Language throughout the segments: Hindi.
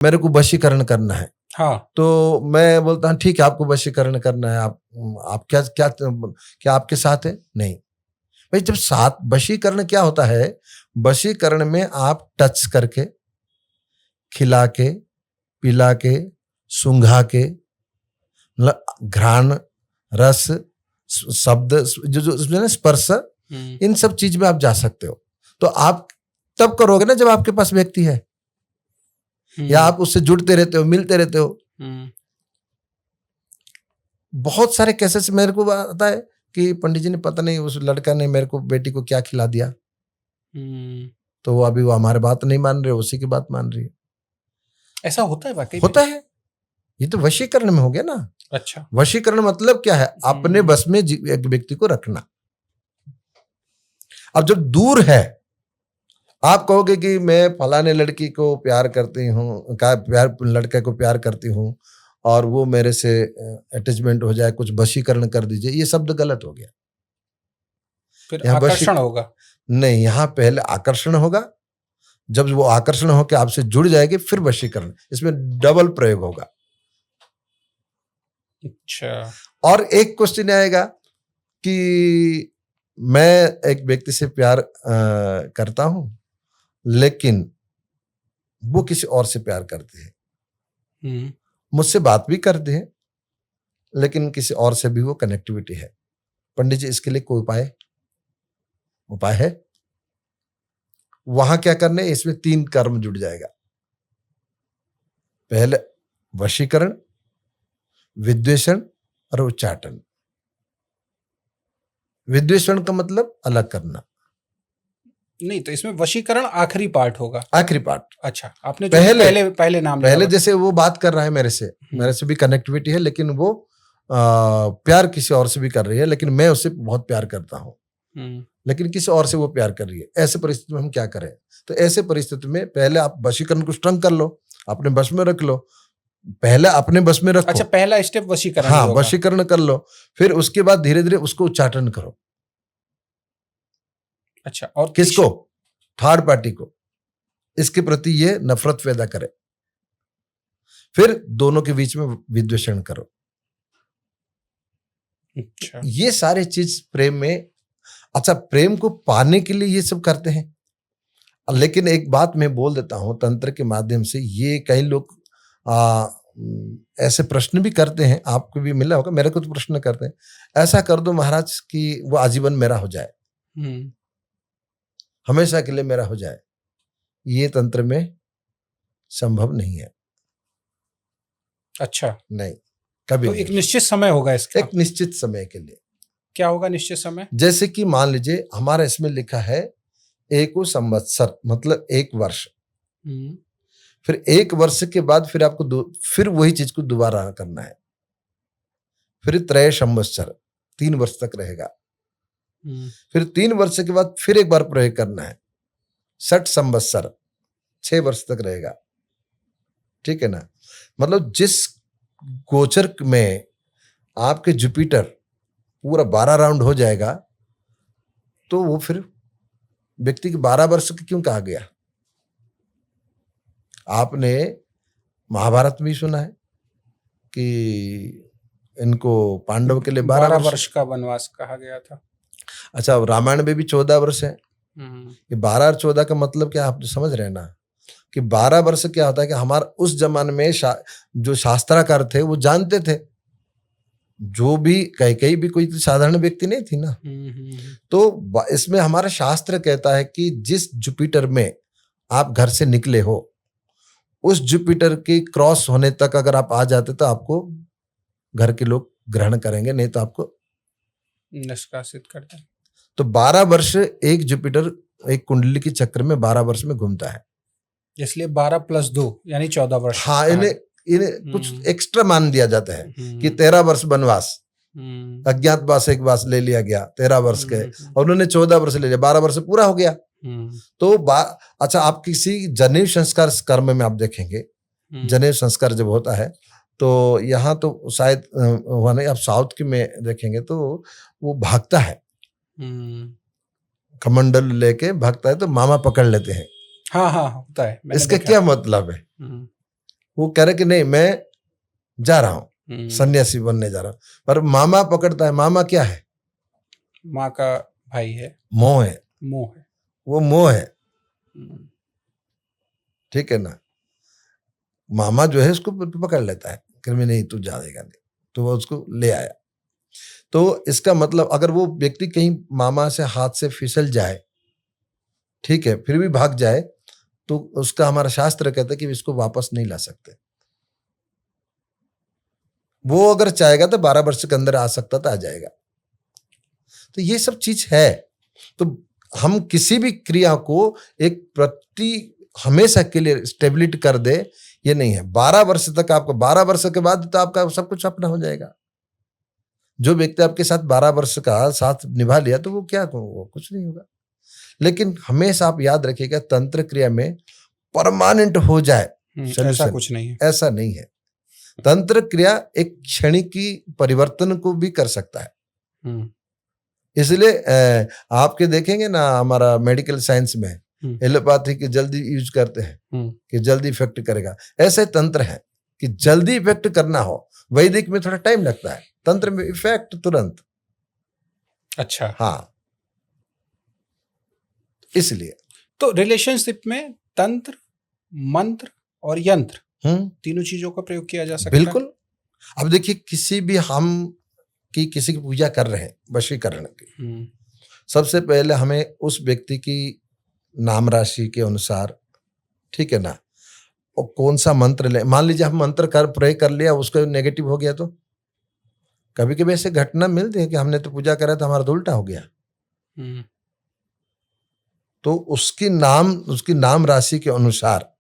मेरे को वशीकरण करना है। हाँ। तो मैं बोलता हूँ ठीक है, आपको वशीकरण करना है, आप क्या क्या क्या आपके साथ है? नहीं भाई, जब साथ वशीकरण क्या होता है, वशीकरण में आप टच करके, खिला के, पिला के, सूंघा के, मतलब घ्राण, रस, शब्द, जो जो उसमें स्पर्श, इन सब चीज में आप जा सकते हो। तो आप तब करोगे ना जब आपके पास व्यक्ति है, या आप उससे जुड़ते रहते हो, मिलते रहते हो। बहुत सारे केसेस मेरे को आता है कि पंडित जी ने पता नहीं उस लड़का ने मेरे को, बेटी को क्या खिला दिया, तो वो अभी वो हमारे बात नहीं मान रहे, उसी की बात मान रही है। ऐसा होता है वाकई? होता है, ये तो वशीकरण में हो गया ना। अच्छा, वशीकरण मतलब क्या है? अपने बस में एक व्यक्ति को रखना। अब जब दूर है, आप कहोगे कि मैं फलाने लड़की को प्यार करती हूँ, प्यार लड़के को प्यार करती हूँ और वो मेरे से अटैचमेंट हो जाए, कुछ वशीकरण कर दीजिए, ये शब्द गलत हो गया। फिर आकर्षण होगा? नहीं, यहाँ पहले आकर्षण होगा, जब वो आकर्षण होकर आपसे जुड़ जाएगी फिर वशीकरण, इसमें डबल प्रयोग होगा। अच्छा। और एक क्वेश्चन आएगा कि मैं एक व्यक्ति से प्यार करता हूं, लेकिन वो किसी और से प्यार करते हैं, मुझसे बात भी करते हैं, लेकिन किसी और से भी वो कनेक्टिविटी है। पंडित जी, इसके लिए कोई उपाय है? वहां क्या करने, इसमें 3 कर्म जुड़ जाएगा। पहले वशीकरण, विद्वेषण और उच्चाटन। विद्वेषण का मतलब अलग करना। नहीं, तो इसमें वशीकरण आखिरी पार्ट होगा। आखिरी पार्ट। अच्छा, आपने जो पहले नाम लिया, पहले जैसे वो बात कर रहा है मेरे से भी कनेक्टिविटी है, लेकिन वो प्यार किसी और से भी कर रही है, लेकिन मैं उससे बहुत प्यार करता हूं, लेकिन किसी और से वो प्यार कर रही है। ऐसे परिस्थिति में हम क्या करें? तो ऐसे परिस्थिति में पहले आप वशीकरण को स्ट्रंग कर लो, अपने बस में रख लो, पहले अपने बस में रखो। अच्छा, पहला स्टेप वशीकरण। हाँ, वशीकरण कर लो, फिर उसके बाद धीरे धीरे उसको उच्चाटन करो। अच्छा, और किसको? थर्ड पार्टी को, इसके प्रति ये नफरत पैदा करे, फिर दोनों के बीच में विद्वेषण करो। अच्छा, ये सारे चीज प्रेम में। अच्छा, प्रेम को पाने के लिए ये सब करते हैं, लेकिन एक बात मैं बोल देता हूं, तंत्र के माध्यम से ये कई लोग ऐसे प्रश्न भी करते हैं, आपको भी मिला होगा, मेरे को तो प्रश्न करते हैं, ऐसा कर दो महाराज कि वो आजीवन मेरा हो जाए, हमेशा के लिए मेरा हो जाए। ये तंत्र में संभव नहीं है। अच्छा, नहीं, कभी तो नहीं। एक निश्चित समय होगा इसका? एक निश्चित समय के लिए। क्या होगा निश्चित समय? जैसे कि मान लीजिए हमारा इसमें लिखा है 1 संवत्सर, मतलब 1 वर्ष। फिर 1 वर्ष के बाद फिर आपको फिर वही चीज को दोबारा करना है। फिर 3 संवत्सर, 3 वर्ष तक रहेगा। फिर 3 वर्ष के बाद फिर एक बार प्रयोग करना है, 60 संवत्सर, 6 वर्ष तक रहेगा। ठीक है ना? मतलब जिस गोचर में आपके जुपिटर पूरा 12 राउंड हो जाएगा, तो वो फिर व्यक्ति के 12 वर्ष के क्यों कहा गया? आपने महाभारत में सुना है कि इनको पांडव के लिए 12 वर्ष का वनवास कहा गया था। अच्छा, रामायण में भी 14 वर्ष है। ये 12 और 14 का मतलब क्या आप समझ रहे हैं ना, कि 12 वर्ष क्या होता है कि हमारा उस जमाने में जो शास्त्राकार थे वो जानते थे, जो भी कई भी कोई साधारण व्यक्ति नहीं थी ना। तो इसमें हमारा शास्त्र कहता है कि जिस जुपिटर में आप घर से निकले हो, उस जुपिटर के क्रॉस होने तक अगर आप आ जाते तो आपको घर के लोग ग्रहण करेंगे, नहीं तो आपको निष्कासित कर दें। तो 12 वर्ष एक जुपिटर एक कुंडली के चक्र में 12 वर्ष में घूमता है, इसलिए 12 + 2 यानी 14 वर्ष। हाँ, इन्हें कुछ एक्स्ट्रा मान दिया जाता है कि 13 वर्ष वनवास, अज्ञातवास एक वास ले लिया गया 13 वर्ष के, और उन्होंने 14 वर्ष ले लिया, 12 वर्ष पूरा हो गया। तो अच्छा, आप किसी जनेऊ संस्कार कर्म में आप देखेंगे, जनेऊ संस्कार जब होता है तो यहाँ तो शायद हुआ नहीं, आप साउथ की में देखेंगे तो वो भागता है, कमंडल लेके भागता है, तो मामा पकड़ लेते हैं। हाँ, होता है। इसका क्या मतलब है? वो कह रहे कि नहीं मैं जा रहा हूं, सन्यासी बनने जा रहा हूं, पर मामा पकड़ता है। मामा क्या है? माँ का भाई है, मोह है, मोह है। वो मोह है, ठीक है ना। मामा जो है उसको पकड़ लेता है कि मैं नहीं, तू जाएगा नहीं, तो वो उसको ले आया। तो इसका मतलब अगर वो व्यक्ति कहीं मामा से हाथ से फिसल जाए, ठीक है, फिर भी भाग जाए, तो उसका हमारा शास्त्र कहता है कि इसको वापस नहीं ला सकते। वो अगर चाहेगा तो 12 वर्ष के अंदर आ सकता था, आ जाएगा। तो ये सब चीज है। तो हम किसी भी क्रिया को एक प्रति हमेशा के लिए स्टेबिलिटी कर दे, ये नहीं है। 12 वर्ष तक आपको, 12 वर्ष के बाद तो आपका सब कुछ अपना हो जाएगा। जो व्यक्ति आपके साथ 12 वर्ष का साथ निभा लिया तो वो क्या, वो कुछ नहीं होगा। लेकिन हमेशा आप याद रखिएगा, तंत्र क्रिया में परमानेंट हो जाए ऐसा कुछ नहीं है, ऐसा नहीं है। तंत्र क्रिया एक क्षणिकी परिवर्तन को भी कर सकता है। इसलिए आपके देखेंगे ना, हमारा मेडिकल साइंस में एलोपैथी की जल्दी यूज करते हैं कि जल्दी इफेक्ट करेगा। ऐसे तंत्र है कि जल्दी इफेक्ट करना हो, वैदिक में थोड़ा टाइम लगता है, तंत्र में इफेक्ट तुरंत। अच्छा, हाँ, इसलिए तो रिलेशनशिप में तंत्र, मंत्र और यंत्र तीनों चीजों का प्रयोग किया जा सकता है। बिल्कुल। अब देखिए, किसी भी हम की किसी की पूजा कर रहे हैं वशीकरण की, सबसे पहले हमें उस व्यक्ति की नाम राशि के अनुसार, ठीक है ना, और कौन सा मंत्र ले। मान लीजिए हम मंत्र कर प्रयोग कर लिया, उसका नेगेटिव हो गया, तो कभी कभी ऐसे घटना मिलती है कि हमने तो पूजा करा था, हमारा तो उल्टा हो गया। तो उसकी नाम राशि के अनुसार,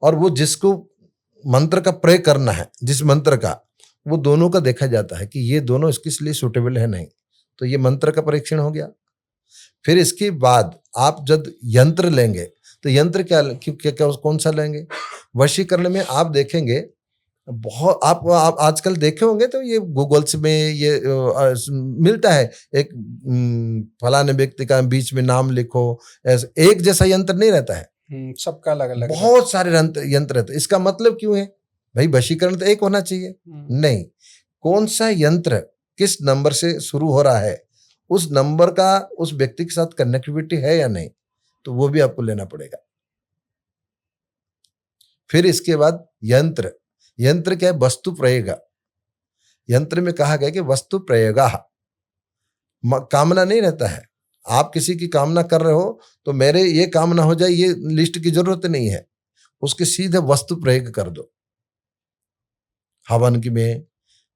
और वो जिसको मंत्र का प्रयोग करना है, जिस मंत्र का, वो दोनों का देखा जाता है कि ये दोनों इसके लिए सूटेबल है नहीं, तो ये मंत्र का परीक्षण हो गया। फिर इसके बाद आप जब यंत्र लेंगे, तो यंत्र क्या कौन सा लेंगे? वशीकरण में आप देखेंगे बहुत, आप आजकल देखे होंगे तो ये गूगल्स में ये मिलता है, एक फलाने व्यक्ति का बीच में नाम लिखो, ऐसे एक जैसा यंत्र नहीं रहता है, सबका अलग अलग, बहुत सारे यंत्र रहते हैं। इसका मतलब क्यों है भाई? वशीकरण तो एक होना चाहिए, नहीं, कौन सा यंत्र किस नंबर से शुरू हो रहा है, उस नंबर का उस व्यक्ति के साथ कनेक्टिविटी है या नहीं, तो वो भी आपको लेना पड़ेगा। फिर इसके बाद यंत्र क्या है? वस्तु प्रयोग। यंत्र में कहा गया कि वस्तु प्रयोगा, कामना नहीं रहता है। आप किसी की कामना कर रहे हो तो मेरे ये कामना हो जाए, ये लिस्ट की जरूरत नहीं है, उसके सीधे वस्तु प्रयोग कर दो। हवन की में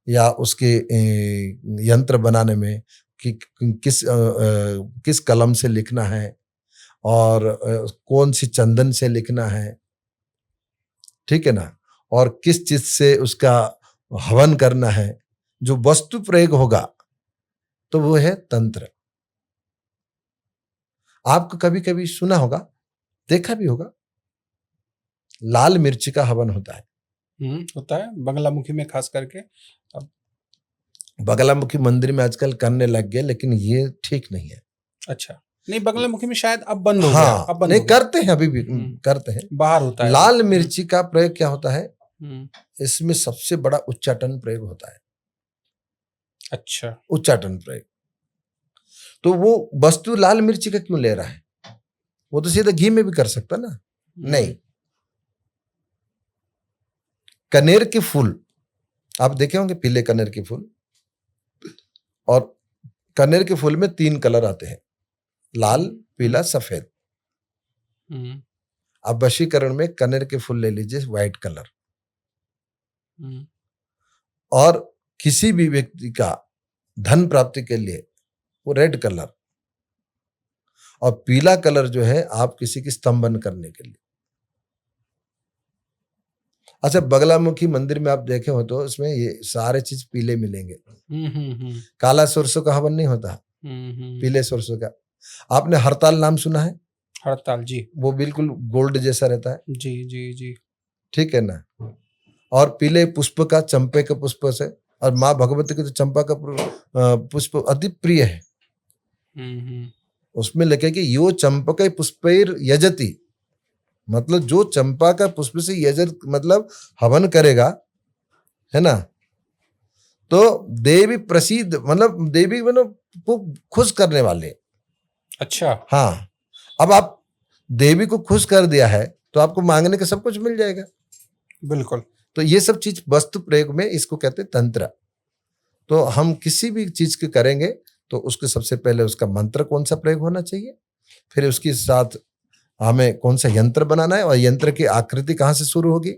या उसके यंत्र बनाने में कि किस कलम से लिखना है और कौन सी चंदन से लिखना है, ठीक है ना, और किस चीज से उसका हवन करना है, जो वस्तु प्रयोग होगा, तो वो है तंत्र। आपको कभी कभी सुना होगा, देखा भी होगा, लाल मिर्च का हवन होता है। होता है बगलामुखी में, खास करके अब बगलामुखी मंदिर में आजकल करने लग गए, लेकिन ये ठीक नहीं है। अच्छा, नहीं, बगलामुखी में शायद अब बंद हो हाँ, गया, अब बंद नहीं, हो गया। करते हैं, अभी भी करते हैं, बाहर होता है। लाल मिर्ची का प्रयोग क्या होता है? इसमें सबसे बड़ा उच्चाटन प्रयोग होता है। अच्छा, उच्चाटन प्रयोग। तो वो वस्तु लाल मिर्ची का क्यों ले रहा है? वो तो सीधा घी में भी कर सकता ना। नहीं, कनेर के फूल आप देखे होंगे, पीले कनेर के फूल, और कनेर के फूल में 3 कलर आते हैं, लाल, पीला, सफेद। अब वशीकरण में कनेर के फूल ले लीजिए, व्हाइट कलर, और किसी भी व्यक्ति का धन प्राप्ति के लिए वो रेड कलर, और पीला कलर जो है आप किसी की स्तंभन करने के लिए। अच्छा, बगलामुखी मंदिर में आप देखे हो तो इसमें ये सारे चीज पीले मिलेंगे। काला सरसों का हवन नहीं होता, पीले सरसों का। आपने हरताल नाम सुना है? हड़ताल, जी। वो बिल्कुल गोल्ड जैसा रहता है, जी जी जी, ठीक है ना, और पीले पुष्प का, चंपे के पुष्प से, और माँ भगवती के तो चंपा का पुष्प अति प्रिय है। उसमें लिखे कि यो चंपक पुष्पैर यजति, मतलब जो चंपा का पुष्प से यजन मतलब हवन करेगा, है ना, तो देवी प्रसिद्ध, मतलब देवी मतलब को खुश करने वाले। अच्छा। हाँ, अब आप देवी को खुश कर दिया है तो आपको मांगने का सब कुछ मिल जाएगा। बिल्कुल। तो ये सब चीज वस्तु प्रयोग में इसको कहते हैं तंत्र। तो हम किसी भी चीज के करेंगे तो उसके सबसे पहले उसका मंत्र कौन सा प्रयोग होना चाहिए, फिर उसके साथ हमें कौन सा यंत्र बनाना है और यंत्र की आकृति कहाँ से शुरू होगी,